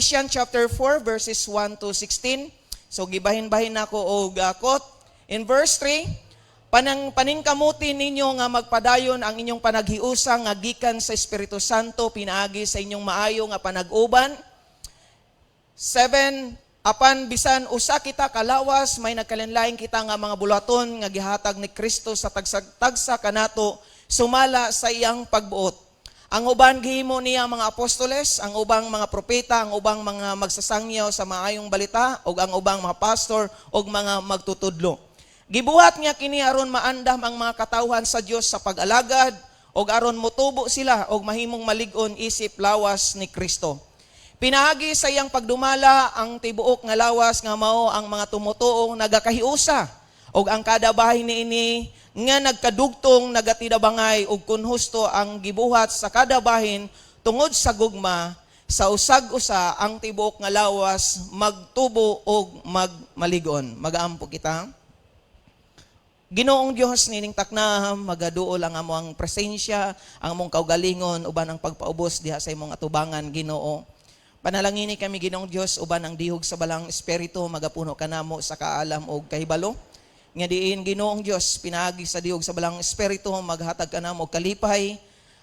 Ephesians chapter 4 verses 1 to 16. So gibahin-bahin nako og quote. In verse 3, paningkamuti ninyo nga magpadayon ang inyong panaghiusa nga gikan sa Espiritu Santo pinaagi sa inyong maayo nga panag-uban. 7, apan bisan usa kita kalawas may nagkalinlaing kita nga mga bulaton nga gihatag ni Kristo sa tagsa kanato sumala sa iyang pagbuot. Ang uban gihimo niya mga apostoles, ang ubang mga propeta, ang ubang mga magsasangyaw sa maayong balita, ug ang ubang mga pastor ug mga magtutudlo. Gibuhat niya kini aron maandam ang mga katawhan sa Dios sa pag-alagad ug aron motubo sila ug mahimong malig-on isip lawas ni Kristo. Pinaagi sa iyang pagdumala ang tibuok nga lawas nga mao ang mga tumutuong nagakahiusa ug ang kada bahin niini nga nagkadugtong nagatidabangay ug kun husto ang gibuhat sa kada bahin tungod sa gugma sa usag-usa ang tibuok nga lawas magtubo ug magmaligon. Magaampo kita. Ginoong Dios nining takna magaduol ang among presensya, ang among kaugalingon uban ang pagpaubos diha sa imong atubangan Ginoo. Panalangini kami Ginoong Dios uban ang dihog sa balang espiritu magapuno kanamo sa kaalam ug kahibalo. Nga diin Ginoong Dios pinaagi sa dihog sa balang espiritu maghatag kanamo og kalipay,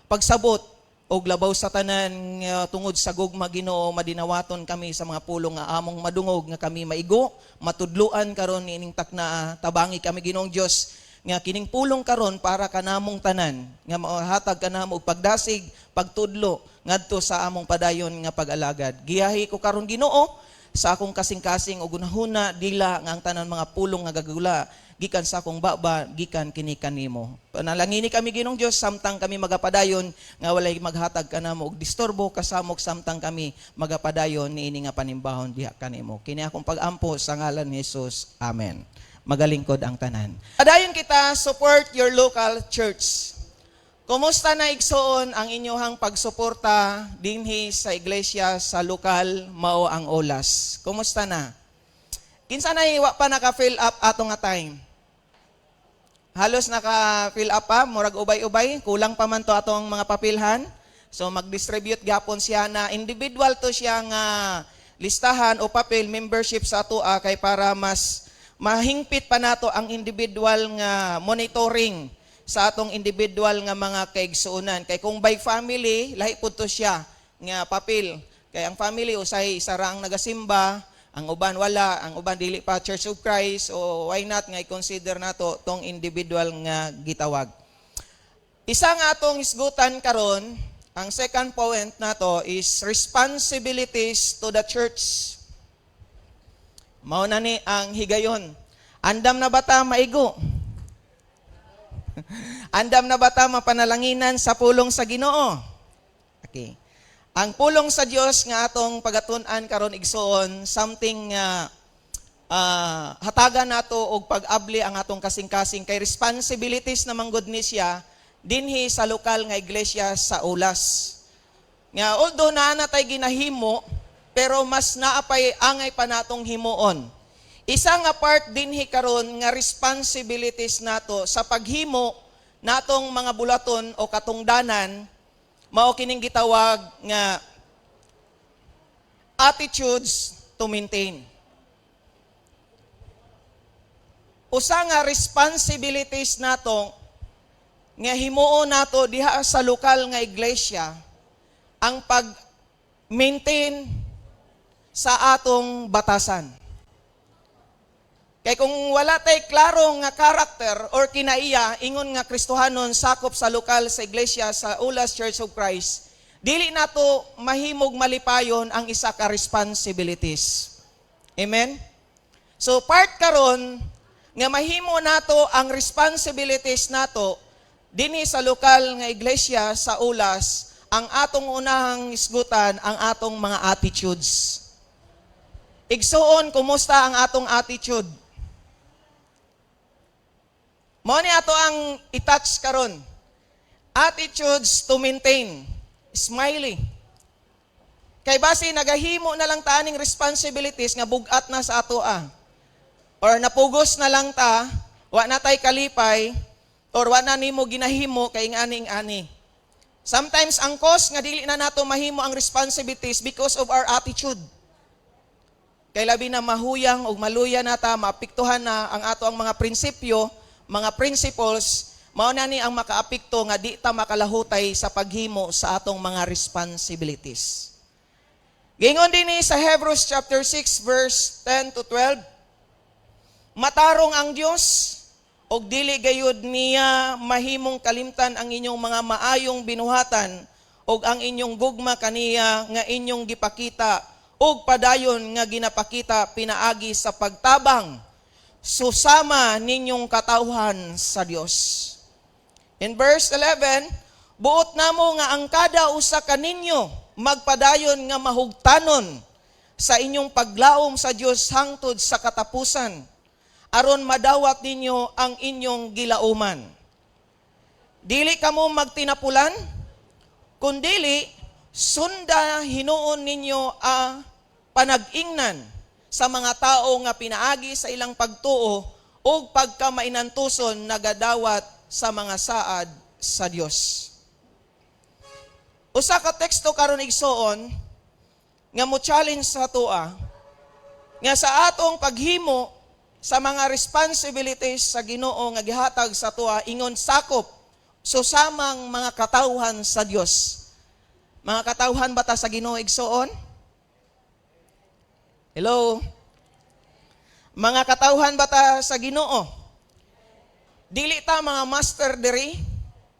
pagsabot og labaw sa tanan tungod sa gugma Ginoo madinawaton kami sa mga pulong nga among madungog nga kami maigo, matudluan karon niining takna tabangi kami Ginoong Dios nga kining pulong karon para kanamong tanan nga mahatag kanamo og pagdasig, pagtudlo ngadto sa among padayon nga pag-alagad. Giyahi ko karon Ginoo sa akong kasing-kasing o gunahuna dila nga ang tanan mga pulong nga gagula gikan sa akong baba gikan kini kanimo. Panalangini kami Ginoong Dios samtang kami magapadayon nga walay maghatag kanamo og disturbo kasamok samtang kami magapadayon niini nga panimbahon diha kanimo. Kini akong pag-ampo sa ngalan ni Jesus. Amen. Magalingkod ang tanan. Padayon kita support your local church. Kumusta na igsoon ang inyong pagsuporta dinhi sa iglesia sa lokal mao ang olas? Kumusta na? Kinsa na wa pa naka-fill up ato nga time? Halos naka-fill up pa, murag ubay-ubay, kulang pa man to atong mga papilhan. So mag-distribute gyapon siya na individual to siya nga listahan o papel membership sa ato kay para mas mahingpit pa nato ang individual nga monitoring sa atong individual nga mga kaigsuunan. Kay kung by family, lahi po to siya nga papel. Kay ang family, usay isa ra ang nagasimba, ang uban wala, ang uban dili pa Church of Christ, o why not nga i-consider nato tong individual nga gitawag. Isa nga atong isgutan karon, ang second point nato is responsibilities to the church. Mao na ni ang higayon. Andam na bata maigo? Andam na ba ta mapanalanginan sa pulong sa Ginoo? Okay. Ang pulong sa Dios nga atong pagatun-an karon igsoon something hatagan nato og pag-abli ang atong kasing-kasing kay responsibilities na manggod ni siya dinhi sa lokal nga iglesia sa ulas. Nga although natay ginahimo pero mas naapay angay pa natong himuon. Isa nga part dinhi karon nga responsibilities nato sa paghimo natong mga bulaton o katungdanan mao kining gitawag nga attitudes to maintain. Usa nga responsibilities nato nga himuon nato diha sa lokal nga iglesia ang pag-maintain sa atong batasan. Kay kung wala tay klaro nga karakter or kinaiya, ingon nga Kristohanon sakop sa lokal sa iglesia sa Ulas Church of Christ, dili nato mahimog malipayon ang isa ka responsibilities. Amen? So part karon nga mahimo nato ang responsibilities nato dinhi sa lokal nga iglesia sa Ulas, ang atong unahang isgutan ang atong mga attitudes. Igsuon, kumusta ang atong attitude? Mao ni ato ang i-touch karon. Attitudes to maintain. Smiley. Kay base nagahimo na lang ta aning responsibilities nga bugat na sa ato or napugos na lang ta, wa na tay kalipay or wa na nimo ginahimo kay nganing ani. Sometimes ang cause nga dili na nato mahimo ang responsibilities because of our attitude. Kay labi na mahuyang o maluya nata, maapektuhan na ang ato ang mga prinsipyo, mga principles, mao na ni ang makaapekto nga di ta makalahutay sa paghimo sa atong mga responsibilities. Gingon din ni sa Hebrews chapter 6 verse 10 to 12, matarong ang Dios og dili gayud niya mahimong kalimtan ang inyong mga maayong binuhatan og ang inyong gugma kaniya nga inyong gipakita og padayon nga ginapakita pinaagi sa pagtabang susama ninyong katawhan sa Dios. In verse 11, buot namo nga ang kada usa kaninyo magpadayon nga mahugtanon sa inyong paglaom sa Dios hangtod sa katapusan, aron madawat ninyo ang inyong gilauman. Dili kamo magtinapulan, kundili sunda hinuon ninyo a panag-ingnan sa mga tao nga pinaagi sa ilang pagtuo o pagkamainantuson nagadawat sa mga saad sa Dios. Usa ka teksto karon igsoon nga mo challenge sa atoa nga sa atong paghimo sa mga responsibilities sa Ginoo nga gihatag sa atoa ingon sakop susamang mga katawhan sa Dios. Mga katawhan ba ta sa Ginoo igsoon? Hello? Mga katawhan ba ta sa Ginoo? Dili ta mga master diri,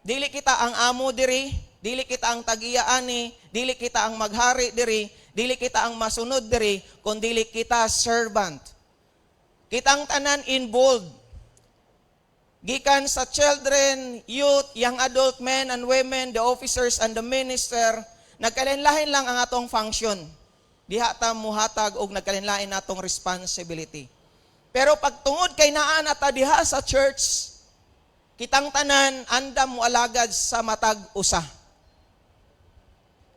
dili kita ang amo diri, dili kita ang tagiyaani, dili kita ang maghari diri, dili kita ang masunod diri, kundi dili kita servant. Kitang tanan involved. Gikan sa children, youth, young adult men and women, the officers and the minister, nagkalinlahin lang ang atong function. Diha ta muhatag og nagkalinlain natong responsibility. Pero pagtungod kay naa na ta diha sa church, kitang tanan andam mo alagad sa matag usa.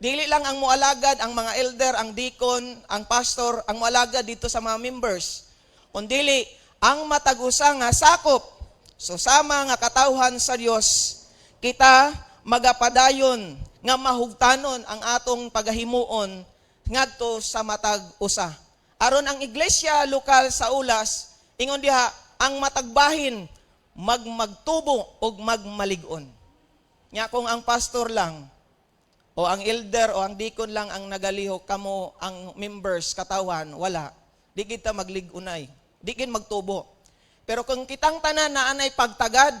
Dili lang ang mualagad ang mga elder, ang deacon, ang pastor, ang mualagad dito sa mga members. Kundili ang matag usa nga sakop susama nga katawhan sa Dios, kita magapadayon nga mahugtanon ang atong pagahimuon ngadto sa matag usa. Aron ang iglesia lokal sa Ulas, ingon diha ang matagbahin magtubo og magmalig-on. Nya kung ang pastor lang o ang elder o ang deacon lang ang nagalihok, kamo ang members katawhan wala, di kita maglig-unay, di kin magtubo. Pero kung kitang tanan na anay pagtagad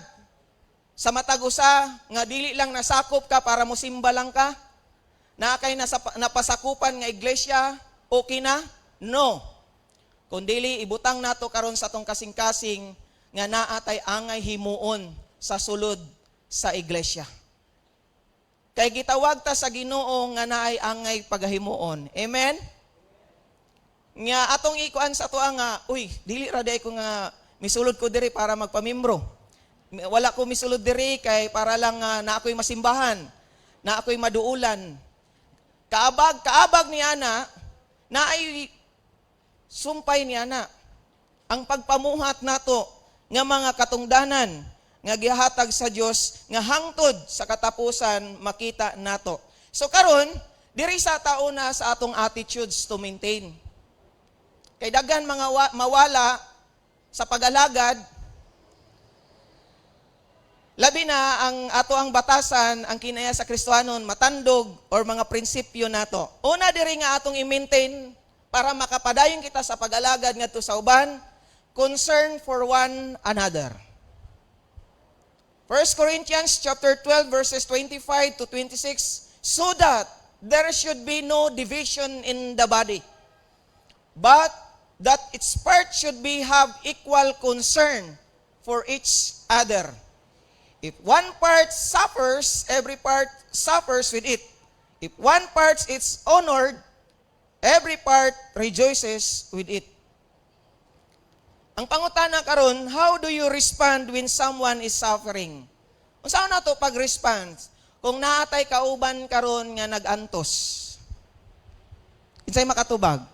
sa matag usa nga dili lang nasakop ka para mosimba lang ka, na kay napasakupan nga iglesia, okay na? No. Kundili ibutang nato karon sa atong kasing-kasing nga naatay angay himuon sa sulod sa iglesia. Kay gitawag ta sa Ginoo nga naay angay pagahimuon. Amen? Nga atong ikuan sa tuwa nga, uy, dili ra day ko nga misulod ko diri para magpamimbro. Wala ko misulod diri kay para lang na ako'y masimbahan, na ako'y maduulan. Kaabag ni ana, na ay sumpay ni ana. Ang pagpamuhat nato nga mga katungdanan nga gihatag sa Dios nga hangtod sa katapusan makita nato. So karon diri sa tauna sa atong attitudes to maintain. Kay daghan mga mawala sa pag-alagad, labi na ang ato ang batasan, ang kinaya sa Kristohanon, matandog or mga prinsipyo nato. Una diri nga atong i-maintain para makapadayon kita sa pag-alagad ngadto sa uban, concern for one another. 1 Corinthians chapter 12 verses 25 to 26, so that there should be no division in the body, but that its parts should have equal concern for each other. If one part suffers, every part suffers with it. If one part is honored, every part rejoices with it. Ang pangutana karon, how do you respond when someone is suffering? Unsa na to pag-respond? Kung naatay kauban karon nga nag-antos. Unsay makatubag?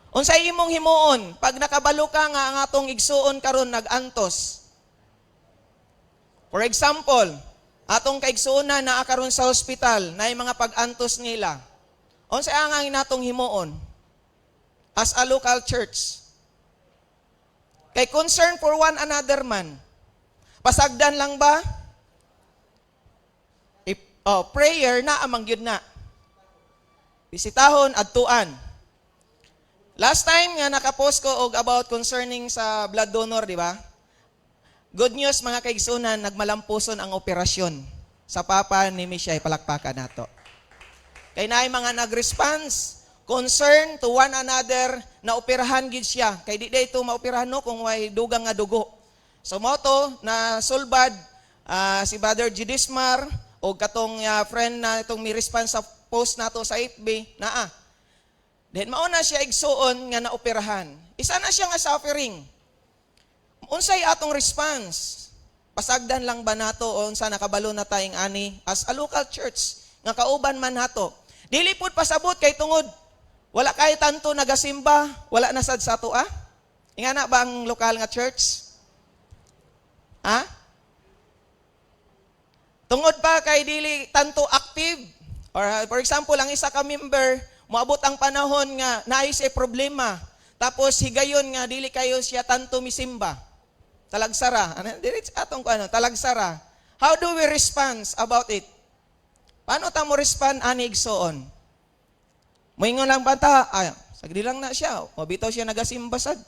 Unsay imong himuon pag nakabalo ka nga ang atong igsuon karon nag-antos? For example, atong kaigsuonan na karon sa hospital na mga pag-antos nila. Unsa ang natong himuon as a local church? Kay concern for one another man. Pasagdan lang ba? Prayer na amang gyud na. Bisitahon adtuan. Last time nga nakapost ko og about concerning sa blood donor, di ba? Good news mga kaigsunan, nagmalampuson ang operasyon sa papa ni Mishay, palakpakan nato. Kay naay mga nag-response, concern to one another, na operahan gid siya. Kay di ito maoperahan no kung may dugang nga dugo. So mo to na sulbad si Brother Judismar o katong friend na itong may response sa post nato sa FB na then mauna siya igsuon nga naoperahan. Isa na siya nga suffering. Unsay atong response? Pasagdan lang ba nato o unsa nakabalo na tayong ani as a local church nga kauban man nato? Dili pud pasabot kay tungod wala kay tanto nagasimba, wala na sad sa ato Ingana ba ang lokal nga church? Tungod pa kay dili tanto active or for example ang isa ka member moabot ang panahon nga naay siya problema tapos higayon nga dili kayo siya tanto misimba. Talagsara. Dili atong talagsara. How do we respond about it? Paano ta mo respond ani igsoon? Moingon lang banta, sagdi lang na siya. O bitaw siya nagasimba sad.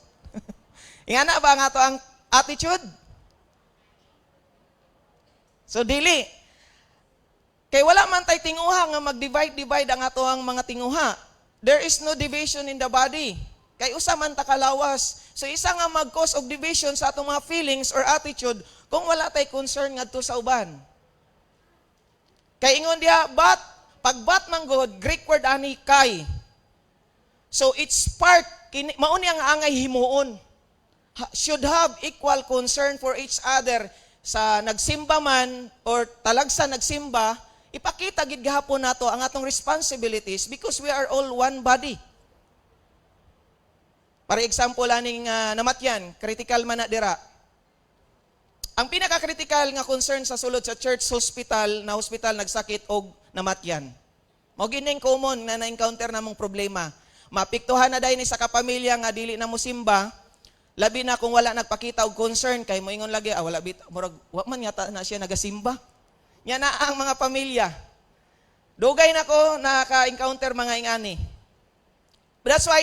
Ingana ba nga to ang attitude? So dili. Kay wala man tay tinguha nga mag-divide ang ato ang mga tinguha. There is no division in the body. Kay usa man ta kalawas. So isa nga mag-cause of division sa atong mga feelings or attitude kung wala tay concern ngadto sa uban. Kay ingon diha, pag-but man God, Greek word ani kay. So it's part, mauni ang angay himuon. Should have equal concern for each other. Sa nagsimba man or talagsa nagsimba, ipakita gid gahapon nato ang atong responsibilities because we are all one body. Para example aning namatyan, critical man na dira. Ang pinaka-critical nga concern sa sulod sa church hospital nagsakit og namatyan. Mao gining common na na-encounter namong problema. Mapiktuhan na dayon sa kapamilya nga dili na mo simba, labi na kung wala nagpakita og concern kay moingon lagi wala bit murag wa man yata na siya nagasimba. Nya na ang mga pamilya. Dugay na ko naka-encounter mga ingani. But that's why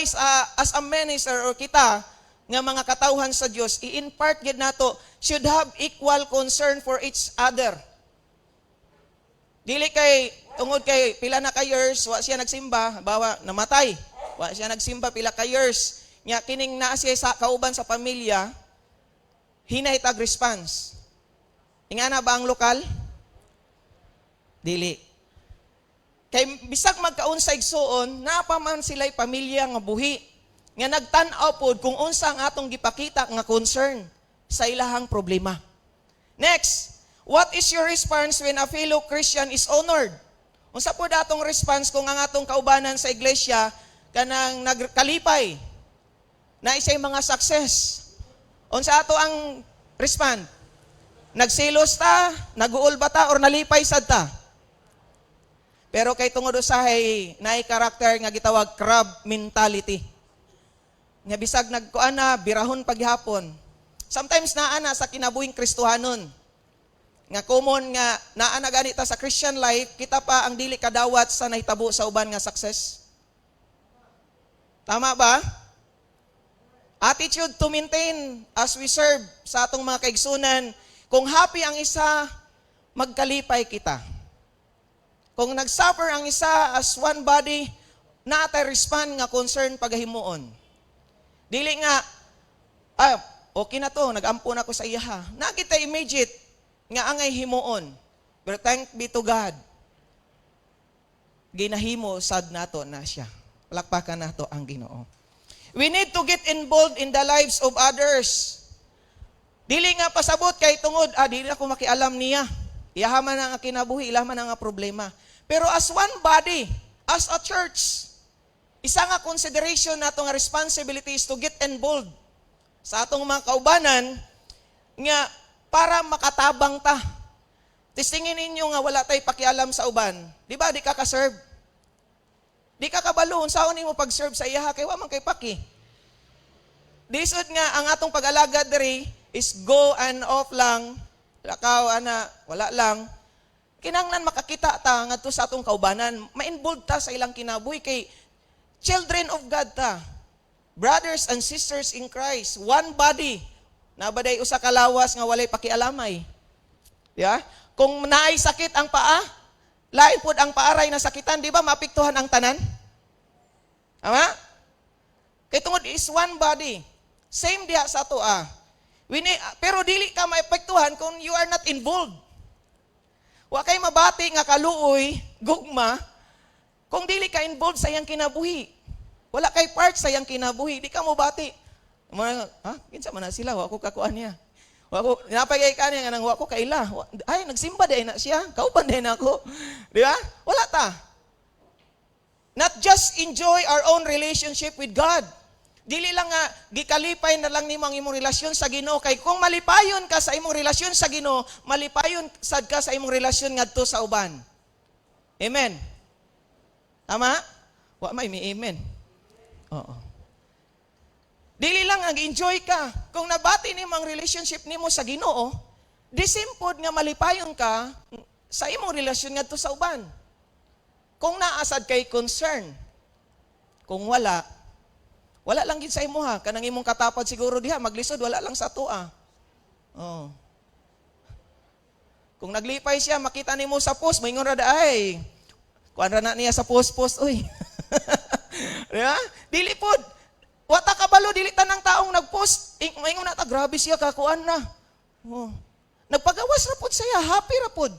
as a minister or kita nga mga katawhan sa Dios, i-impart gid nato should have equal concern for each other. Dili kay tungod kay pila na ka years wa siya nagsimba, bawa namatay. Wa siya nagsimba pila ka years. Nya kining naa siya sa kauban sa pamilya, hinahitag response. Ingana ba ang lokal? Dili. Kay bisag magkaon sa igsuon, napaman sila'y pamilya nga buhi nga nagtan-aw pod kung unsa ang atong gipakita nga concern sa ilahang problema. Next, what is your response when a fellow Christian is honored? Unsa pod atong response kung ang atong kaubanan sa iglesia kanang nagkalipay na isay mga success? Unsa ato ang respond? Nagsilos ta, naguol ba ta or nalipay sad ta? Pero kay tungod usahay naay karakter nga gitawag crab mentality. Nga bisag nagkuan na birahon paghapon. Sometimes naa na sa kinabuhing Kristohanon. Nga common nga naa na ganita sa Christian life, kita pa ang dili kadawat sa nahitabo sa uban nga success. Tama ba? Attitude to maintain as we serve sa atong mga kaigsunan. Kung happy ang isa, magkalipay kita. Kung nagsuffer ang isa as one body, naatay respond nga concern pagahimuon. Dili nga, okay na to, nag-ampon ako sa iya. Nakita immediate nga angay himuon. But thank be to God. Ginahimo sad nato na siya. Palakpakan nato ang Ginoo. We need to get involved in the lives of others. Dili nga pasabot kay tungod, dili ako makialam niya. Iyahaman ang kinabuhi, ilaman ang problema. Pero as one body, as a church, isa nga consideration nato nga responsibility is to get involved sa atong mga kaubanan nga para makatabang ta. Testingin ninyo nga wala tay pakialam sa uban. Di ba, di ka ka-serve? Di ka kabalo, saan mo pag-serve sa iya, kay wa man kay paki. Disod nga, ang atong pag-alagad diri is go and off lang, lakaw, wala lang. Kinanglan makakita ta ngadto sa atong kaubanan, ma-involved ta sa ilang kinabuhi kay children of God ta. Brothers and sisters in Christ, one body. Nabaday usa ka lawas nga walay pakialamay. Yeah? Kung naay sakit ang paa, lain pod ang paaray na sakitan, di ba maapektuhan ang tanan? Tama? Kay tungod is one body. Same diha sa ato pero dili ka maapektuhan kung you are not involved. Wa kay mabati nga kaluoy, gugma, kung dili ka involved sa iyang kinabuhi. Wala kay part sa iyang kinabuhi, di ka mo bati. Kinsa man na sila, wa ko kakuan niya. Wa ko napagay kaniya nga nang wa ko kaila. Ay, nagsimba day na siya, kauban day na ako. Di ba? Wala ta. Not just enjoy our own relationship with God. Dili lang nga gikalipay na lang nimo ang imong relasyon sa Ginoo kay kung malipayon ka sa imong relasyon sa Ginoo, malipayon sad ka sa imong relasyon ngadto sa uban. Amen. Tama? Wa may amen. Oo. Dili lang ang enjoy ka. Kung nabati nimo ang relationship nimo sa Ginoo, disimpod nga malipayon ka sa imong relasyon ngadto sa uban. Kung naasad kay concern, kung wala lang gid sa imo kanang imong katapad siguro diha maglisod wala lang sa atoa. Oh. Kung naglipay siya makita nimo sa post, moingon ra ay kuan ra na niya sa post uy. Diba? Dili pod. Wata kabalo dili tanang taong nagpost. Moingon na ta grabe siya kakuan na. Oh. Nagpagawas ra pod siya, happy ra pod.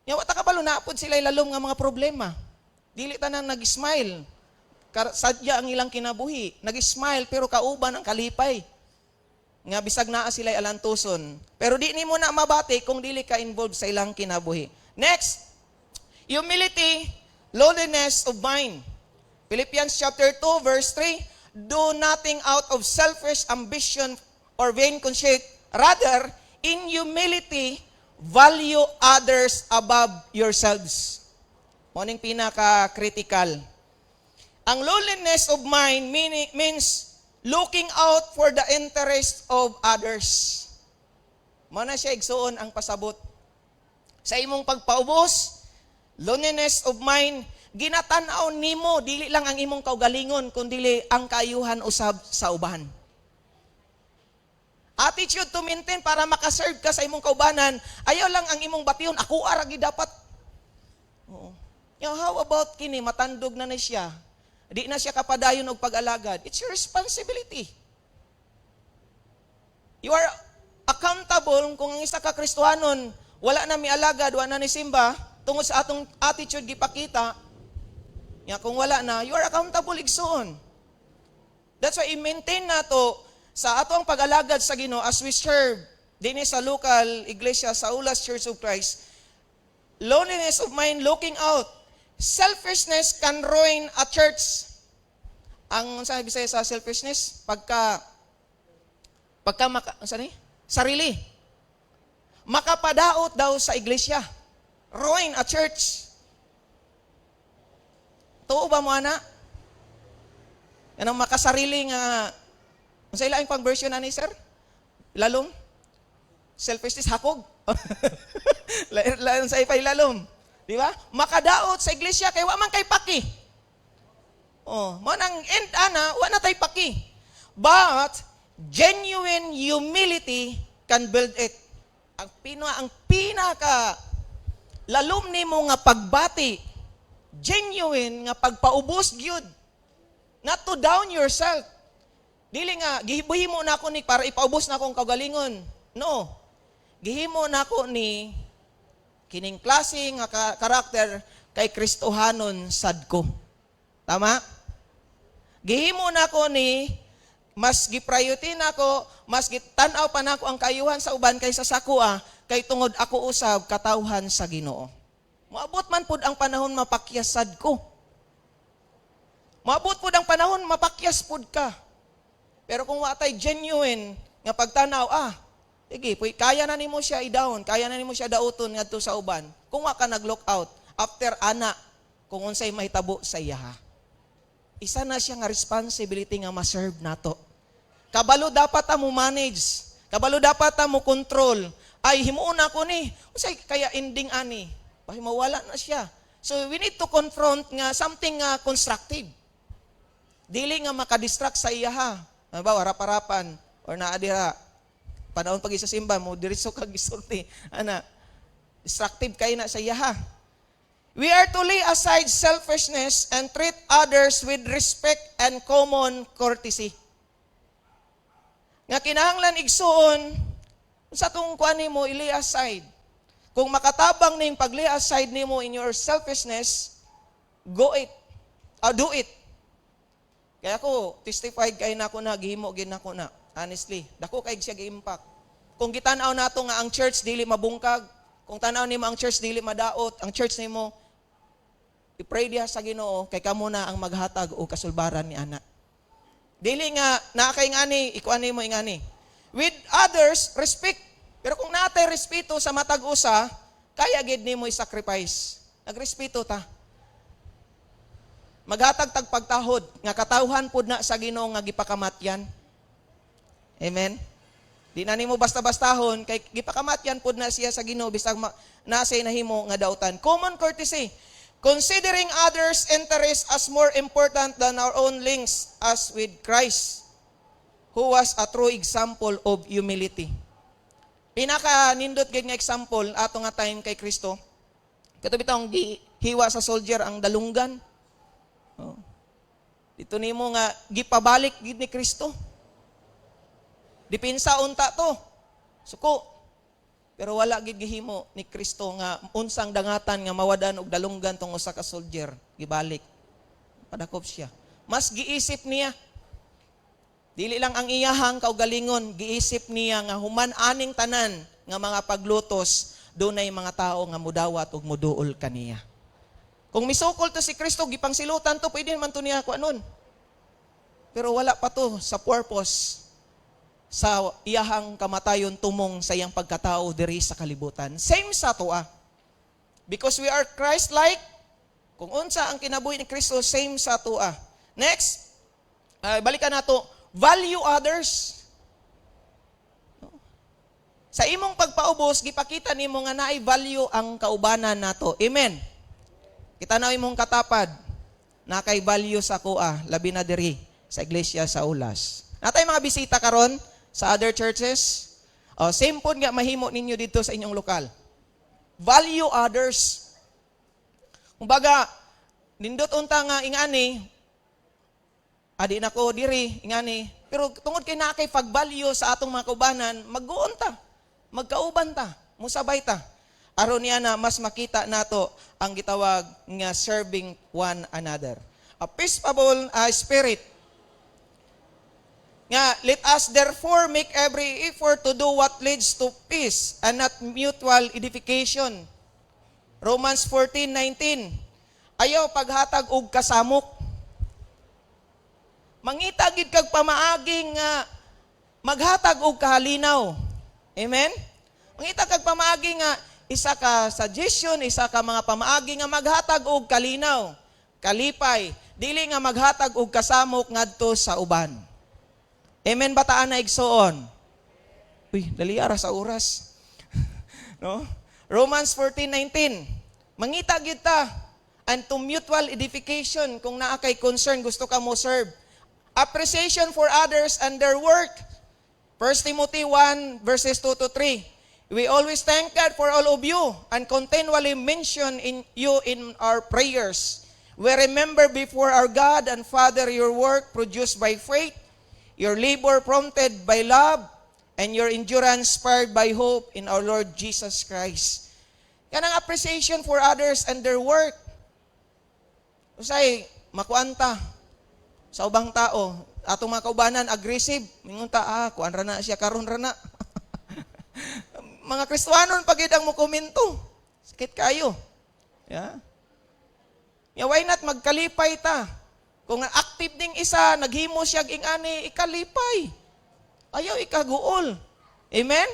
Nya wata kabalo na pod sila ilalom nga mga problema. Dili tanang nag-smile. Sadya ang ilang kinabuhi. Nag-smile pero kauban ang kalipay. Nga bisag naa sila alantuson. Pero di nimo na mabati kung dili ka involved sa ilang kinabuhi. Next, humility, lowliness of mind. Philippians chapter 2 verse 3, do nothing out of selfish ambition or vain conceit. Rather, in humility, value others above yourselves. Moning pinaka-critical. Ang lowliness of mind means looking out for the interest of others. Mao na siya igsuon ang pasabot. Sa imong pagpaubos, lowliness of mind, ginatan-aw nimo dili lang ang imong kaugalingon kundi ang kaayuhan usab sa uban. Attitude to maintain para makaserve ka sa imong kaubanan, ayaw lang ang imong bation, ako ara gid dapat. Oo. How about kini matandog na siya? Di na siya kapadayon og pag-alagad. It's your responsibility. You are accountable kung ang isa ka Kristohanon wala na mialagad, wala na ni simba tungod sa atong attitude gipakita. Kung wala na, you are accountable igsoon. That's why i-maintain na to sa atong pag-alagad sa Ginoo as we serve dinhi sa local iglesia sa Ulas Church of Christ. Loneliness of mind, looking out. Selfishness can ruin a church. Ang sabi Bisaya sa selfishness, sarili. Makapadaot daw sa iglesia. Ruin a church. Tuo ba mo ana? Yan ang makasarili nga, sa ilaing pang version na ni sir? Lalom? Selfishness, hakog? Lain sa ipay lalom. Di ba? Makadaot sa iglesia, kay wa man kay paki. Mo nang end wa na tay paki. But, genuine humility can build it. Ang pinaka lalom nimo nga pagbati, genuine nga pagpaubos gyud, not to down yourself. Dili nga gihimo na ako ni para ipaubos na akong kaugalingon. No. Gihimo na ako ni kining klase nga karakter kay Kristohanon sadko. Tama? Gihimo na ako ni mas gipriority na ako, mas gitan-aw pa nako ang kayuhan sa uban kaysa sa kuha kay tungod ako usab katawhan sa Ginoo. Maabot man pud ang panahon mapakyas sadko. Maabot pud ang panahon mapakyas pud ka. Pero kung wa tay genuine nga pagtanaw, Sige, kaya na nimo siya i-down, kaya na nimo siya dauton ngadto sa uban. Kung wa ka nag-look out, after ana, kung unsay mahitabo sa iya. Isa na siya nga responsibility nga ma-serve nato. Kabalo dapat ta mo manage. Kabalo dapat ta mo control. Ay, himuon ako ni. Unsay kaya ending ani? Mawala na siya. So we need to confront nga something nga constructive. Dili nga makadistract sa iya ha. Halimbawa, harap-harapan or naadira. Panahon pag isa simba mo, diretso kag gisulti. Ana, destructive kay na sa iya ha. We are to lay aside selfishness and treat others with respect and common courtesy. Nga kinahanglan igsuon, sa itong kuan nimo, i-lay aside. Kung makatabang na yung pag-lay aside nimo in your selfishness, do it. Kaya ako, testified kay na ako na, gihimo gin ako na. Honestly, dako kay siya gi-impact. Kung gitanaw nato nga ang church dili mabungkag, kung tanaw nimo ang church dili madaot, ang church nimo i-pray diha sa Ginoo kay kamo na ang maghatag o kasulbaran ni ana. Dili nga nakay ngani, ikuan nimo ingani. With others, respect. Pero kung natay respeto sa matag usa, kaya gid nimo i-sacrifice. Nagrespeto ta. Maghatag tag pagtahod nga katawhan pud na sa Ginoo nga gipakamatyan. Amen. Di na nimo basta-bastahon kay gipakamatyan pud na siya sa Ginoo bisag nasay nahimo nga dautan. Common courtesy. Considering others' interests as more important than our own links, as with Christ, who was a true example of humility. Pinaka nindot gid nga example ato nga time kay Kristo. Kato bitong gihiwa sa soldier ang dalunggan. Oh. Dito nimo nga gipabalik gid ni Kristo. Dipinsa unta to. Suko. Pero wala gid gihimo ni Kristo nga unsang dangatan nga mawadan og dalunggan tong usa ka soldier gibalik. Padakop siya. Mas giisip niya. Dili lang ang iyahang kaugalingon, giisip niya nga human aning tanan nga mga paglutos dunay mga tao nga mudawat ug muduol kaniya. Kung misukol to si Kristo, gipangsilutan to, pwede man to niya ako anon. Pero wala pa to sa purpose sa iyahang kamatayon tumong sa iyang pagkatao diri sa kalibutan. Same sa toa. Because we are Christ-like, kung unsa ang kinabuhi ni Kristo, same sa toa. Next, balikan nato, value others. Sa imong pagpaubos, gipakita nimo nga naay value ang kaubanan nato. Amen. Kita na imong katapad na kay value sa kuha, labi na diri sa iglesia sa Ulas. Natay mga bisita karon sa other churches. Same po nga mahimo ninyo dito sa inyong lokal. Value others. Kumbaga, nindot unta nga ingani, adi na ko diri, ingani, pero tungod kay na kay pag-value sa atong mga kaubanan, mag-uon ta, magkauban ta, musabay ta. Aron niya na mas makita nato ang gitawag nga serving one another. A peaceable spirit. Nga, let us therefore make every effort to do what leads to peace and not mutual edification. Romans 14:19. Ayaw paghatag og kasamok. Mangita gid kag pamaaging nga maghatag og kahalinaw. Amen? Mangita kag pamaaging nga isa ka suggestion, isa ka mga pamaagi nga maghatag og kalinaw, kalipay, dili nga maghatag og kasamok ngadto sa uban. Amen ba taan na igsoon? Uy, dali ara sa oras. No? Romans 14:19. Mangita gyud ta and to mutual edification kung naa kay concern gusto ka mo serve. Appreciation for others and their work. 1 Timothy 1 verses 2 to 3. We always thank God for all of you and continually mention you in our prayers. We remember before our God and Father your work produced by faith, your labor prompted by love, and your endurance spurred by hope in our Lord Jesus Christ. Yan ang appreciation for others and their work. Usay, makuanta sa ubang tao. Atong mga kaubanan, aggressive. Mingunta, kuan ra na siya, karon ra na. Mga Kristiyanon, pagid ang mo komento. Sakit kayo. Yeah. Why not magkalipay ta? Kung active ding isa, naghimo siya ingani, ikalipay. Ayaw ikaguol. Amen?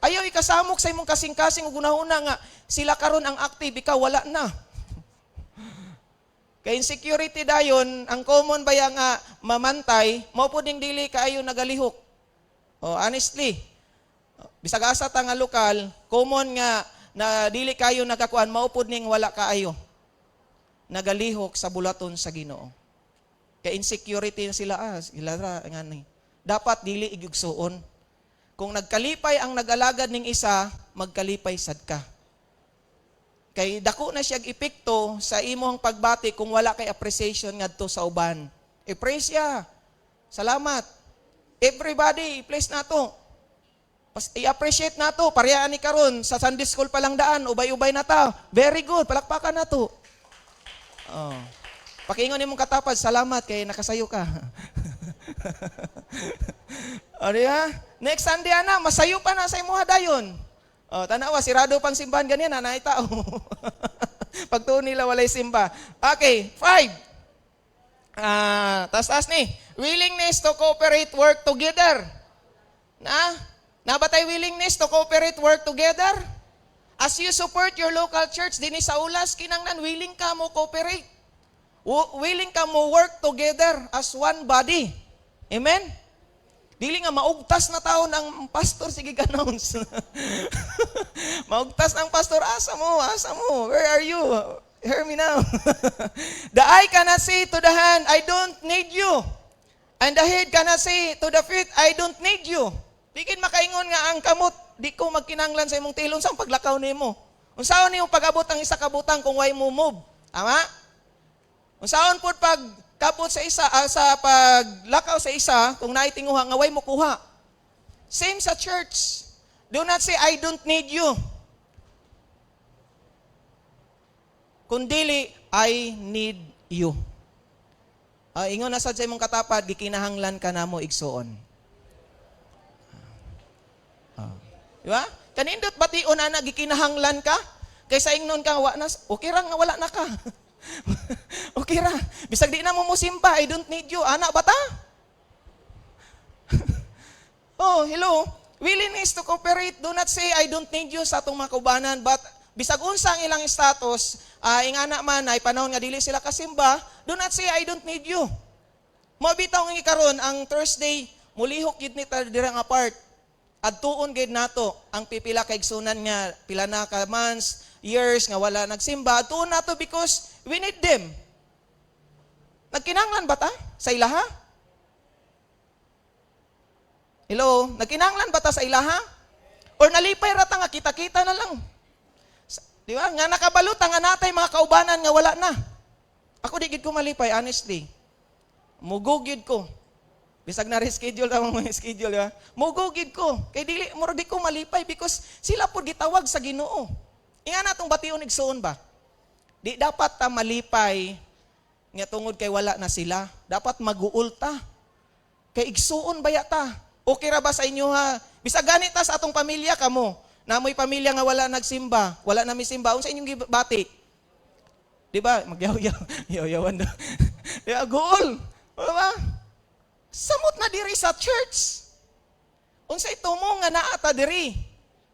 Ayaw ikasamok sa imong kasing-kasing ug una nga sila karon ang active, ikaw wala na. Kay insecurity dayon, ang common baya nga mamantay, mao pud ning dili kaayo nagalihok. Honestly, bisag asa ta nga lokal, common nga na dili kayo nagakuan, mao pud ning wala kaayo nagalihok sa bulaton sa Ginoo. Kay insecurity na sila sila nga ni. Dapat dili igugsuon. Kung nagkalipay ang nag-alagad ning isa, magkalipay sad ka. Kay dako na siya epekto sa imong pagbati kung wala kay appreciation ngadto sa uban. I-praise siya. Salamat. Everybody, i-place nato. I-appreciate nato. Parehaan ni karon sa Sunday school pa lang daan, ubay-ubay na ta. Very good. Palakpakan nato. Pakiingon nimong katapad, salamat kay nakasayo ka. Diba? Next Sunday na, masayo pa na sa imuha dayon. Tanawa, sirado pang simbahan ganyan, nanay tao. Pagtuon nila walay simba. Okay, 5. Tas ni, willingness to cooperate, work together. Nabatay willingness to cooperate, work together? As you support your local church, dinhi sa ulas, kinanglan, willing ka mo cooperate. Willing ka mo work together as one body. Amen? Dili nga maugtas na taon ang pastor, sige ka-announce. Maugtas ng pastor, asa mo, where are you? Hear me now. The eye cannot say to the hand, I don't need you. And the head cannot say to the feet, I don't need you. Dikin makaingon nga ang kamot, di ko magkinanglan sa imong tilon sa paglakaw nimo. Unsaon nimo pag-abot ang isa ka butang kung way mo move? Tama? Unsaon pud pag kapot sa isa sa paglakaw sa isa kung naay tinguha nga way mo kuha? Same sa church. Do not say I don't need you. Kundili I need you. Ingon na sad sa imong katapad, gikinahanglan ka namo igsuon. Diba? Kanindot bation ana gikinahanglan ka kaysa ingnon ka wa na okay ra nga wala na ka. Okay ra. Bisag di na mo musimba, I don't need you. Ana bata? Hello. Willingness to cooperate. Do not say I don't need you sa atong mga kaubanan, but bisag unsa ang ilang status, ingana man ay panahon nga dili sila kasimba, do not say I don't need you. Mo bitaw nga karon ang Thursday, mulihok gid ni ta dirang apart. Adtuon gid nato ang pipila kay igsunan nga pila na ka months, years nga wala nagsimba. Adtuon nato because we need them. Nagkinahanglan ba ta sa ilaha? Hello, nagkinahanglan ba ta sa ilaha? Or nalipay ra ta nga kita-kita na lang? Di ba? Nga nakabalota nga natay mga kaubanan nga wala na. Ako di gid ko malipay, honestly. Mugugid ko. Bisag na reschedule ang mga schedule, ha? Mugugid ko. Kay dili mura di ko malipay because sila pud gitawag sa Ginoo. Inga natong bation igsoon ba? Di dapat ta malipay nga tungod kay wala na sila. Dapat maguulta. Kay igsuon baya ta. Okay ra ba sa inyo ha? Bisag ganit ta sa atong pamilya kamo. Namoy pamilya nga wala nagsimba, wala na misimba. Unsa inyong gibati? Di ba? Magyaw-yawan daw. Di ba? Goal. Diba? Samot na diri sa church. Unsa ito mo nga naata diri?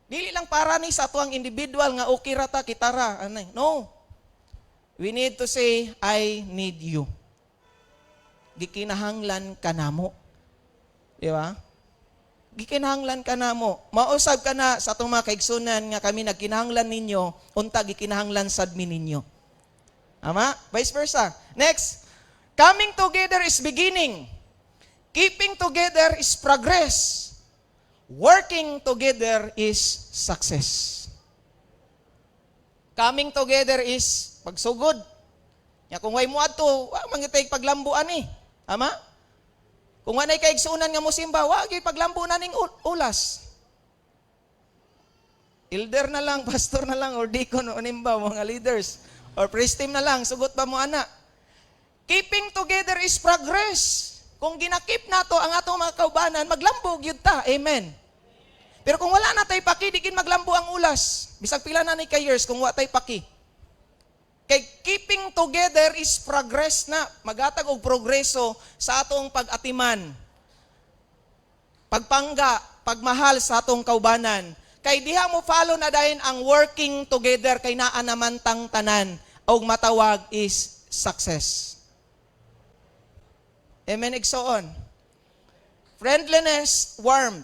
Dili lang para ni sa tuang individual nga okay ra ta, kitara. No. We need to say, I need you. Gikinahanglan ka namo. Di ba? Gikinahanglan ka namo. Mausab ka na sa atong mga kaigsunan nga kami nagkinahanglan ninyo, unta gikinahanglan sad mi ninyo. Tama? Vice versa. Next. Coming together is beginning. Keeping together is progress. Working together is success. Coming together is pagsugod. Ya kung way mo adto, wa mangitay paglambuan ni. Tama? Kung wanay kaigsunan nga mosimba, wa gyud paglambuan ning ulas. Elder na lang, pastor na lang, or deacon o nimba, mga leaders, or praise team na lang, sugot ba mo ana? Keeping together is progress. Kung ginakip nato ang atong mga kaubanan, maglambog yun ta. Amen. Pero kung wala na tayo paki, di kin maglambo ang ulas. Bisag pila na ni ka years kung wala tayo paki. Kay keeping together is progress na. Magatag og progreso sa atong pag-atiman. Pagpangga, pagmahal sa atong kaubanan. Kay diha mo follow na dahin ang working together kay naa naman tang tanan og matawag is success. Amen, igsoon. Friendliness, warmth.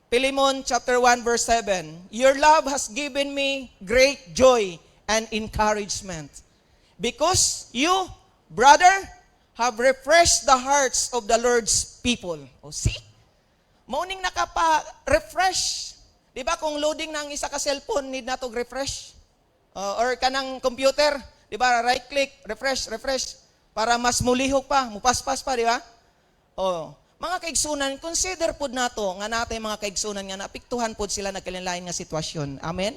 Philemon chapter 1 verse 7. Your love has given me great joy and encouragement. Because you, brother, have refreshed the hearts of the Lord's people. O see? Morning nakapa-refresh. Di ba kung loading ng isa ka cellphone, need na to refresh? Or kanang computer, di ba, right click, refresh, para mas mulihok pa, mupaspas pa, di ba? Mga kaigsunan, consider pod nato nga natay mga kaigsunan nga napiktuhan pod sila nagkalilain nga sitwasyon. Amen?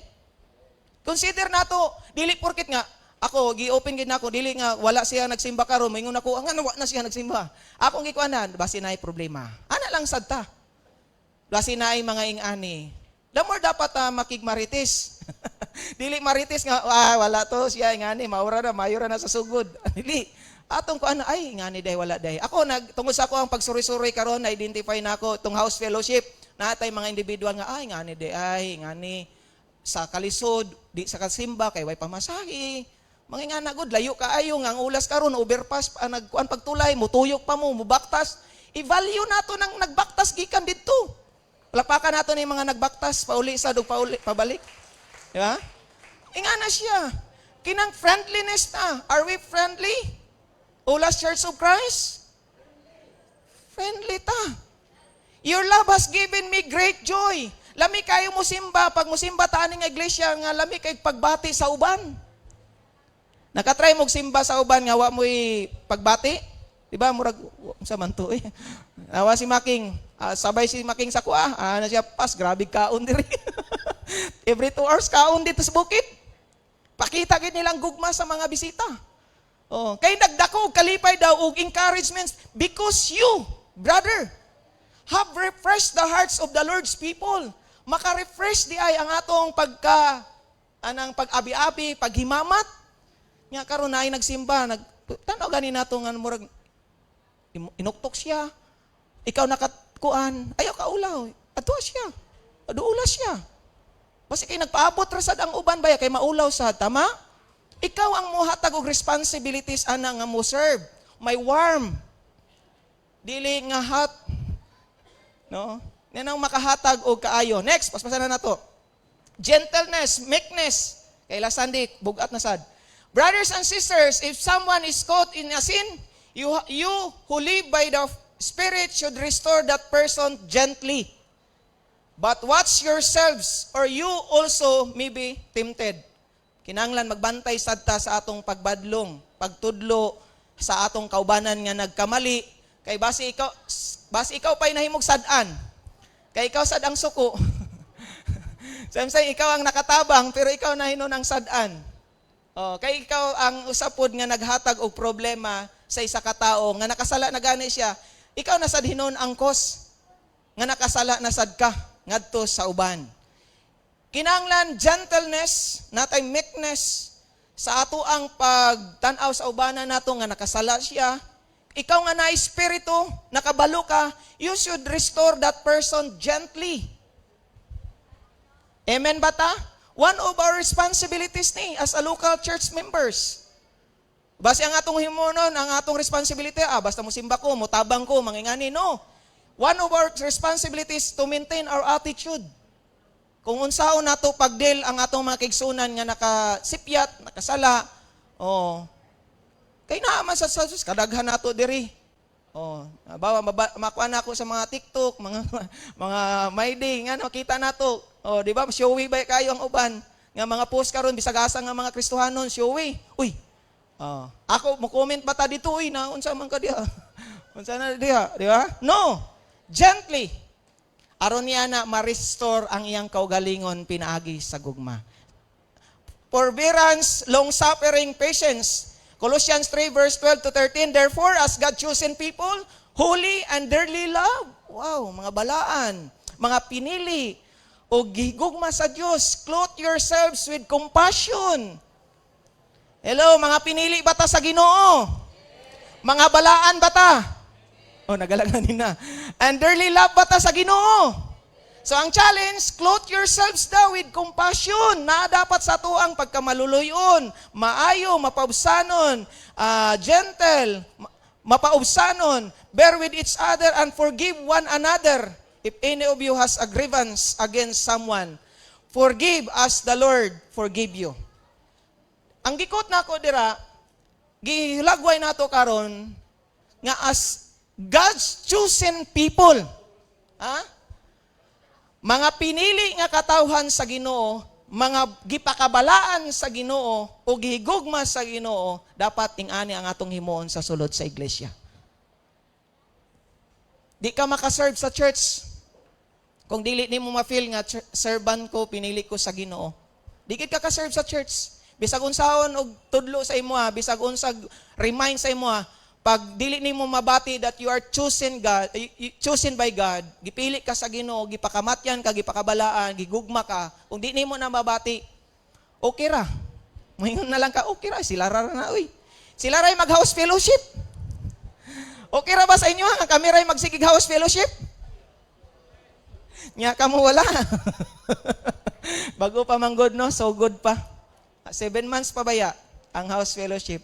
Consider nato, dili porkit nga, ako, gi-open gid nako, dili nga wala siya nagsimba karon, moingon ako, nga wa na siya nagsimba. Akong gikuanan, basi naay problema. Ana lang sad ta. Basi naay mga ingani. The more dapat makigmaritis. Dili maritis nga, wala to siya ingani, maura na, mayo na sa sugod. Dili. Atong ko ay ingani day wala day. Ako tungod sa ako ang pagsuri-suri karon na identify na ako tong house fellowship. Natay mga individual nga ay ingani day ay ingani sa kalisod, di sa kasimba kay way pamasahi. Mga ingana gud layo kaayo nga ang ulas karon overpass nagkuan pagtulay mo tuyok pa mo mubaktas. I-value nato nang nagbaktas gikan didto. Lapakan nato ni mga nagbaktas pauli sa dug pabalik. Di ba? Ingana siya. Kinang friendliness na. Are we friendly? Ulas Church of Christ? Friendly ta. Your love has given me great joy. Lami kayo musimba. Pag musimba taan ng iglesia nga lami kay pagbati sa uban. Nakatry mo simba sa uban nga wa mo'y pagbati? Diba? Murag, sa manto eh. Nawa si Making. Sabay si Making sa kuha. Na siya pas, grabe kaon diri. Every 2 hours kaon dito sa bukid. Pakita gid nilang gugma sa mga bisita. Kay nagdako kalipay daw og encouragements because you, brother, have refreshed the hearts of the Lord's people. Maka-refresh di ay ang atong pag-abi-abi, paghimamat. Nga karon na ay nagsimba, tanaw gani nato nga murag inuktok siya. Ikaw nakatkuan, ayaw ka ulaw. Adto siya. Aduula siya. Basi kay nagpaabot ra sad ang uban baya kay maulaw sa tama. Ikaw ang mohatag og responsibilities ana nga mo serve. May warm. Dili nga hot. No? Nanang makahatag og kaayo. Next, paspasan na nato. Gentleness, meekness. Kay last Sunday, bugat na sad. Brothers and sisters, if someone is caught in a sin, you who live by the Spirit should restore that person gently. But watch yourselves, or you also may be tempted. Kinanglan magbantay sadta sa atong pagbadlong, pagtudlo sa atong kaubanan nga nagkamali. Kay basi ikaw pa'y nahimog sadan. Kay ikaw sad ang suko. Samsay ikaw ang nakatabang, pero ikaw nahinon ang sadan. Kay ikaw ang usapod nga naghatag og problema sa isa ka tawo nga nakasala na gani siya. Ikaw na sad hinon ang cause nga nakasala na sad ka ngadto sa uban. Kinanglan gentleness, natay meekness sa ato ang pagtan-aw sa ubanan nato nga nakasala siya. Ikaw nga na espiritu, nakabalo ka, you should restore that person gently. Amen ba ta? One of our responsibilities ni as a local church members. Basi ang atong himunon, ang atong responsibility, basta mo simba ko, mutabang ko, mangingani, no. One of our responsibilities to maintain our attitude. Kung unsaon nato pagdil ang atong mga kaigsunan nga nakasipyat, nakasala, kay naaman sa Jesus, kadaghan nato diri. Bawa makuha na ako sa mga TikTok, mga Mayday, nga nakita nato. Di ba? Showy ba kayo ang uban? Nga mga post karon bisagasa nga mga Kristohanon, showy. Uy. Ako mo comment ba ta dito na unsa man ka diha? Unsa na diha, di ba? No. Gently. Aron niya na ma-restore ang iyang kaugalingon pinaagi sa gugma. Forbearance, long-suffering, patience. Colossians 3 verse 12 to 13, therefore as God chosen people, holy and dearly loved. Wow, mga balaan, mga pinili, o gigugma sa Diyos, clothe yourselves with compassion. Hello, mga pinili bata sa Ginoo? Mga balaan bata? Nagalanganin na. And dearly love bata sa Ginoo? So ang challenge, clothe yourselves daw with compassion na dapat sa tuang pagkamaluluyon, maayo, mapaubsanon, gentle, mapaubsanon, bear with each other and forgive one another if any of you has a grievance against someone. Forgive as the Lord forgive you. Ang gikot na ko dira, gihilagway nato karon nga as God's chosen people. Mga pinili nga katawhan sa Ginoo, mga gipakabalaan sa Ginoo o gihigugma sa Ginoo, dapat tingani ang atong himuon sa sulod sa iglesia. Di ka makaserve sa church kung dili nimo ma-feel nga servant ko, pinili ko sa Ginoo. Di ka ka-serve sa church. Bisag unsaon og tudlo sa imo, bisag unsag remind sa imo, pag dili nimo mabati that you are chosen by God, gipili ka sa Ginoo, gipakamatyan ka, gipakabalaan, gigugma ka, kung di nimo na mabati, okay ra. Moingon na lang ka, okay ra, sila ra na, uy. Sila ray mag-house fellowship. Okay ra ba sa inyo, ang kami ray magsigig house fellowship? Nya ka mo wala. Bago pa man good, no? So good pa. 7 months pa baya ang house fellowship.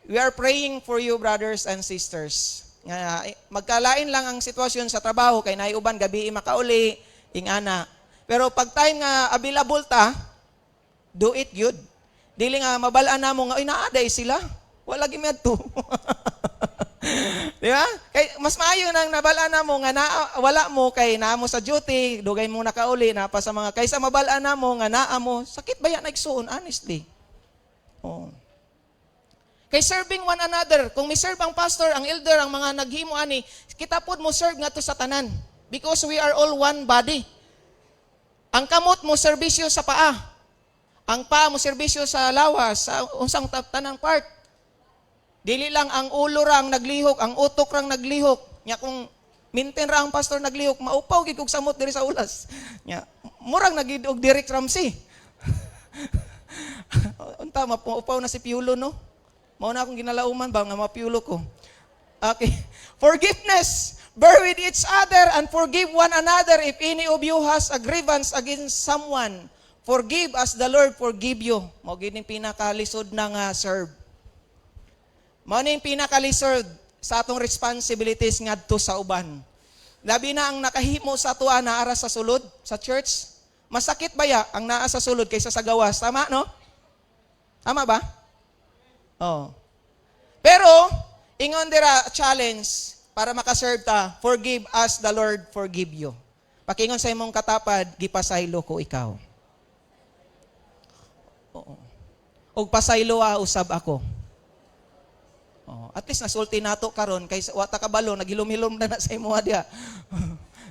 We are praying for you, brothers and sisters. Magkalain lang ang sitwasyon sa trabaho, kay naiuban gabi makauli, ingana. Pero pag time nga available ta, do it good. Dili nga mabalaan na mo nga, inaaday sila. Wala gimedto. Di ba? Kay mas maayo nang nabalaan na mo nga wala mo kay naa mo sa duty, dugay mo nakauli na pa sa mga kaysa mabalaan na mo nga naa mo, sakit ba yan nagsuon honestly. Oh. Kay serving one another, kung may serve ang pastor, ang elder, ang mga naghimo ani, kita pod mo serve nga to sa tanan because we are all one body. Ang kamot mo serbisyo sa paa. Ang paa mo serbisyo sa lawas, sa unsang tanang part. Dili lang ang ulo rang naglihok, ang utok rang naglihok. Nya kung minten ra ang pastor naglihok, maupaw gid kog samot diri sa ulas. Nya murang nagid og Derek Ramsey. Unta maupaw na si Piulo, no? Mao na akong ginalauman ba nga mapiulo ko. Okay. Forgiveness. Bear with each other and forgive one another if any of you has a grievance against someone. Forgive as the Lord forgive you. Mao gid ning pinakalisod na nga serve. Mao ning pinakalisod sa atong responsibilities ngadto sa uban. Labi na ang nakahimo sa tuwa na ara sa sulod sa church. Masakit ba ya ang naa sa sulod kaysa sa gawas? Tama, no? Tama ba? Oh. Pero, ingon dira challenge para makaserve ta, forgive as the Lord forgive you. Pakingon sa imong katapad, gipasaylo ko ikaw. Oo. Og pasaylo usab ako. Oh, at least nasulti nato karon kay wa ta kabalo nagilom-hilom na sa imo dia.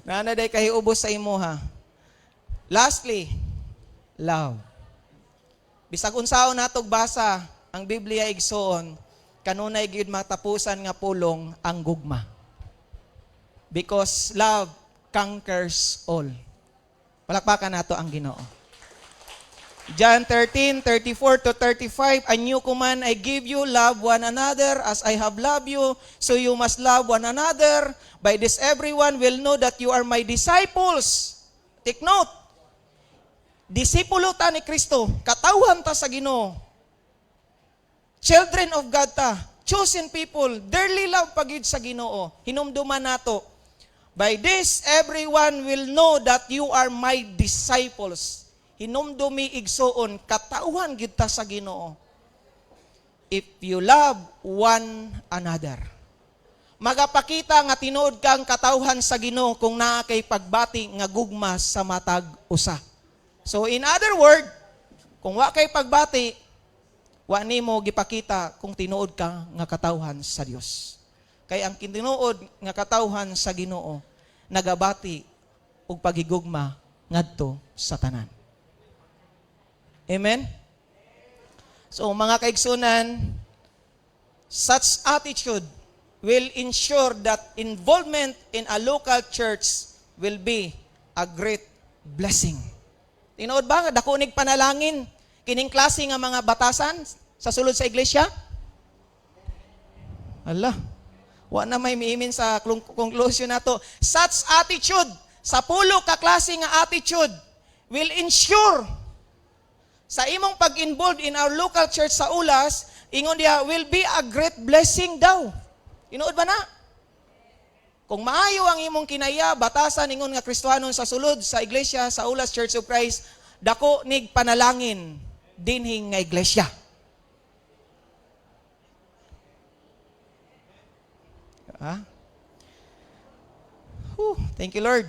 Nana day kay ubos sa imo ha. Lastly, love. Bisag unsaon natog basa ang Biblia igsoon, kanunay gyud matapusan nga pulong ang gugma. Because love conquers all. Palakpakan nato ang Ginoo. John 13:34-35, a new command I give you, love one another as I have loved you, so you must love one another. By this everyone will know that you are my disciples. Take note. Disipulo ta ni Kristo, katawhan ta sa Ginoo. Children of God ta, chosen people, dearly loved pagid sa Ginoo. Hinumduman nato. By this, everyone will know that you are my disciples. Hinumdumi igsoon, katauhan gid ta sa Ginoo. If you love one another. Magapakita nga tinuod kang katauhan sa Ginoo kung naa kay pagbati nga gugma sa matag usa. So in other word, kung wa kay pagbati, wa nimo gipakita kung tinuod ka nga katawhan sa Dios. Kay ang tinuod nga katawhan sa Ginoo nagabati og pagigugma ngadto sa tanan. Amen. So mga kaigsunan, such attitude will ensure that involvement in a local church will be a great blessing. Tinuod ba nga dako nig panalangin kining klase nga mga batasan sa sulod sa iglesia? Allah, wa na may miimin sa conclusion nato. Such attitude sa pulo ka klase nga attitude will ensure sa imong pag-involved in our local church sa Ulas, ingon diha, will be a great blessing daw. Tinuod ba na? Kung maayo ang imong kinaya, batasan ingon nga Kristohanon sa sulod, sa iglesia, sa Ulas Church of Christ, dako nig panalangin dinhing nga iglesia. Thank you, Lord.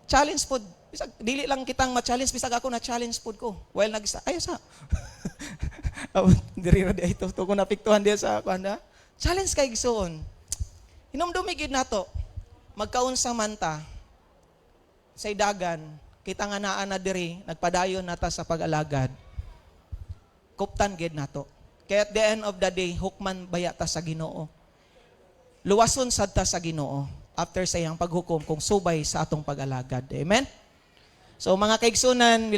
Challenge po. Bisag, dili lang kitang ma-challenge, bisag ako na-challenge po ko. While ayos ha. Diri ra di ito. Ito ko napiktuhan diya sa kanda. Challenge kay Gisuon. Hinumdumigid na to. Magkaunsa man ta sa dagan, kita nga naa na diri, nagpadayon nata sa pag-alagad. Kuptan gid nato. Kaya at the end of the day, hukman baya ta sa Ginoo. Luwason sad ta sa Ginoo after sa iyang paghukom kung subay sa atong pag-alagad. Amen? So mga kaigsunan,